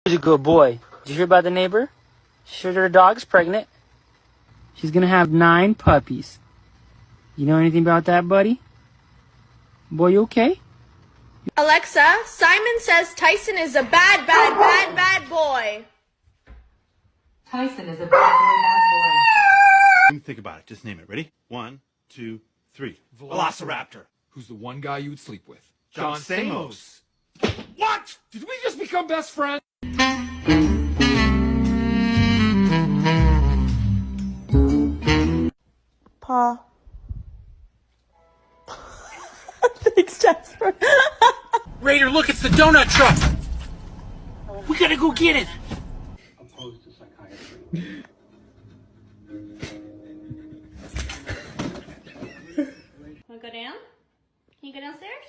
He's a good boy. Did you hear about the neighbor? She said her dog's pregnant. She's gonna have 9 puppies. You know anything about that, buddy? Boy, you okay? Alexa, Simon says Tyson is a bad boy. Tyson is a bad boy. Think about it. Just name it. Ready? 1, 2, 3. Velociraptor. Who's the one guy you would sleep with? John Stamos. What? Did we just become best friends? Pa. Thanks, Jasper. Raider, look, it's the donut truck. We gotta go get it. Opposed to psychiatry. Wanna go down? Can you go downstairs?